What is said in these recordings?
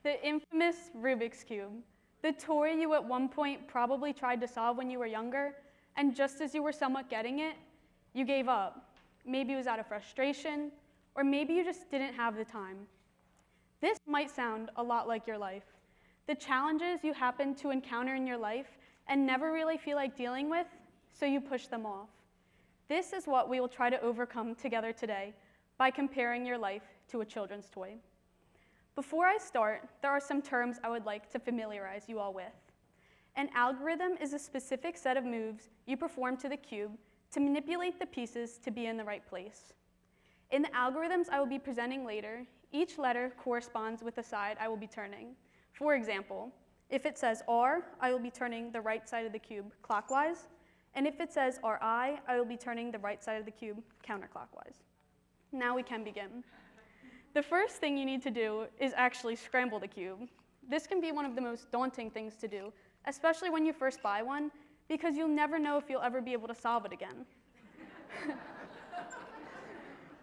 The infamous Rubik's Cube, the toy you at one point probably tried to solve when you were younger, and just as you were somewhat getting it, you gave up. Maybe it was out of frustration, or maybe you just didn't have the time. This might sound a lot like your life. The challenges you happen to encounter in your life and never really feel like dealing with, so you push them off. This is what we will try to overcome together today by comparing your life to a children's toy. Before I start, there are some terms I would like to familiarize you all with. An algorithm is a specific set of moves you perform to the cube to manipulate the pieces to be in the right place. In the algorithms I will be presenting later, each letter corresponds with the side I will be turning. For example, if it says R, I will be turning the right side of the cube clockwise, and if it says RI, I will be turning the right side of the cube counterclockwise. Now we can begin. The first thing you need to do is actually scramble the cube. This can be one of the most daunting things to do, especially when you first buy one, because you'll never know if you'll ever be able to solve it again.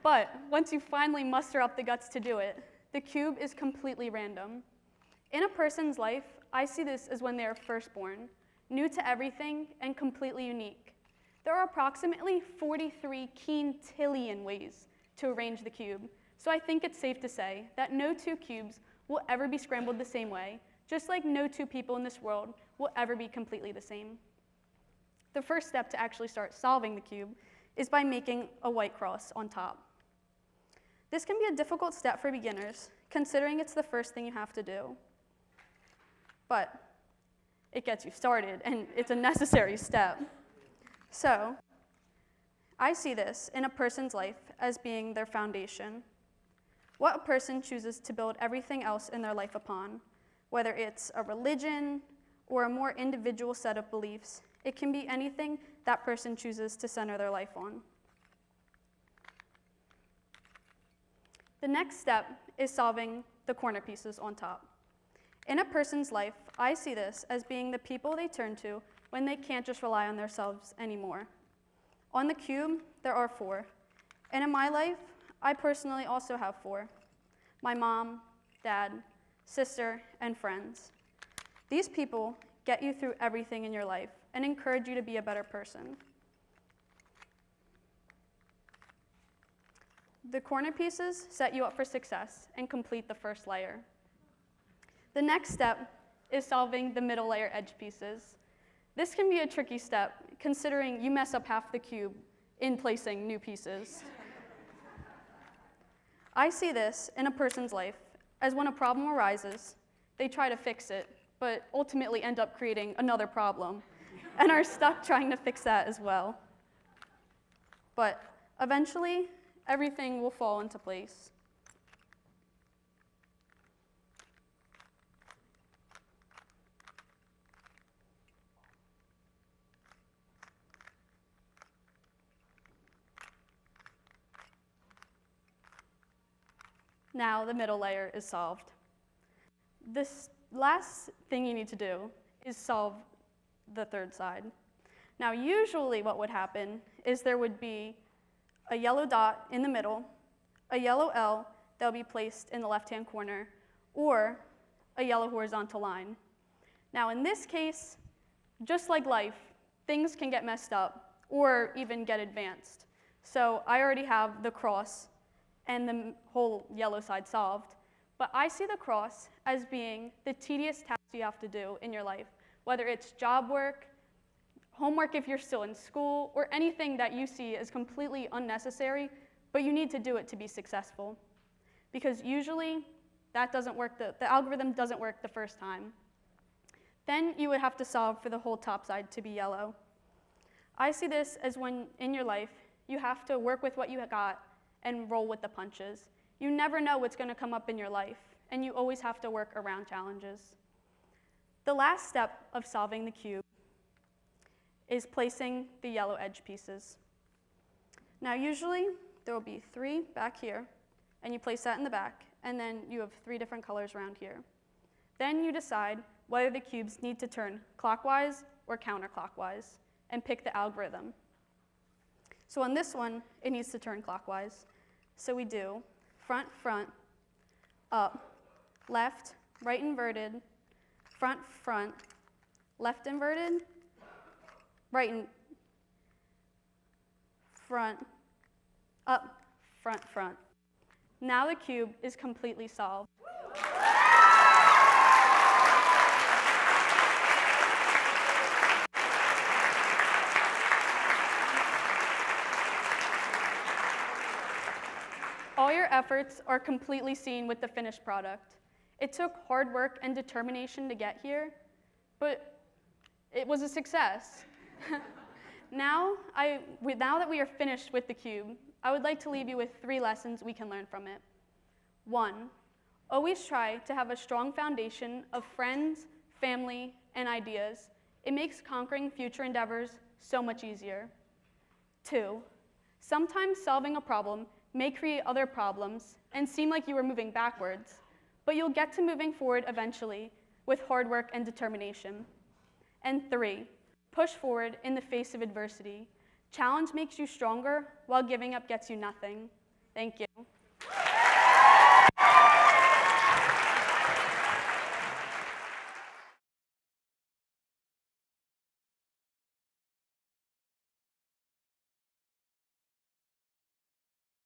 But once you finally muster up the guts to do it, the cube is completely random. In a person's life, I see this as when they are first born, new to everything and completely unique. There are approximately 43 quintillion ways to arrange the cube, so I think it's safe to say that no two cubes will ever be scrambled the same way, just like no two people in this world will ever be completely the same. The first step to actually start solving the cube is by making a white cross on top. This can be a difficult step for beginners, considering it's the first thing you have to do. But it gets you started, and it's a necessary step. So I see this in a person's life as being their foundation. What a person chooses to build everything else in their life upon, whether it's a religion or a more individual set of beliefs, it can be anything that person chooses to center their life on. The next step is solving the corner pieces on top. In a person's life, I see this as being the people they turn to when they can't just rely on themselves anymore. On the cube, there are 4. And in my life, I personally also have 4. My mom, dad, sister, and friends. These people get you through everything in your life and encourage you to be a better person. The corner pieces set you up for success and complete the first layer. The next step is solving the middle layer edge pieces. This can be a tricky step, considering you mess up half the cube in placing new pieces. I see this in a person's life as when a problem arises, they try to fix it, but ultimately end up creating another problem, and are stuck trying to fix that as well. But eventually, everything will fall into place. Now the middle layer is solved. This last thing you need to do is solve the third side. Now usually what would happen is there would be a yellow dot in the middle, a yellow L that will be placed in the left-hand corner, or a yellow horizontal line. Now in this case, just like life, things can get messed up or even get advanced. So I already have the cross and the whole yellow side solved, but I see the cross as being the tedious task you have to do in your life, whether it's job work, homework if you're still in school, or anything that you see as completely unnecessary, but you need to do it to be successful. Because usually, that doesn't work, the algorithm doesn't work the first time. Then you would have to solve for the whole top side to be yellow. I see this as when, in your life, you have to work with what you got and roll with the punches. You never know what's going to come up in your life, and you always have to work around challenges. The last step of solving the cube is placing the yellow edge pieces. Now usually there will be 3 back here, and you place that in the back, and then you have 3 different colors around here. Then you decide whether the cubes need to turn clockwise or counterclockwise, and pick the algorithm. So on this one, it needs to turn clockwise. So we do front, front, up, left, right inverted, front, front, left inverted, right and front, up, front, front. Now the cube is completely solved. All your efforts are completely seen with the finished product. It took hard work and determination to get here, but it was a success. Now that we are finished with the cube, I would like to leave you with 3 lessons we can learn from it. 1, always try to have a strong foundation of friends, family, and ideas. It makes conquering future endeavors so much easier. 2, sometimes solving a problem may create other problems and seem like you are moving backwards, but you'll get to moving forward eventually with hard work and determination. And 3, push forward in the face of adversity. Challenge makes you stronger, while giving up gets you nothing. Thank you.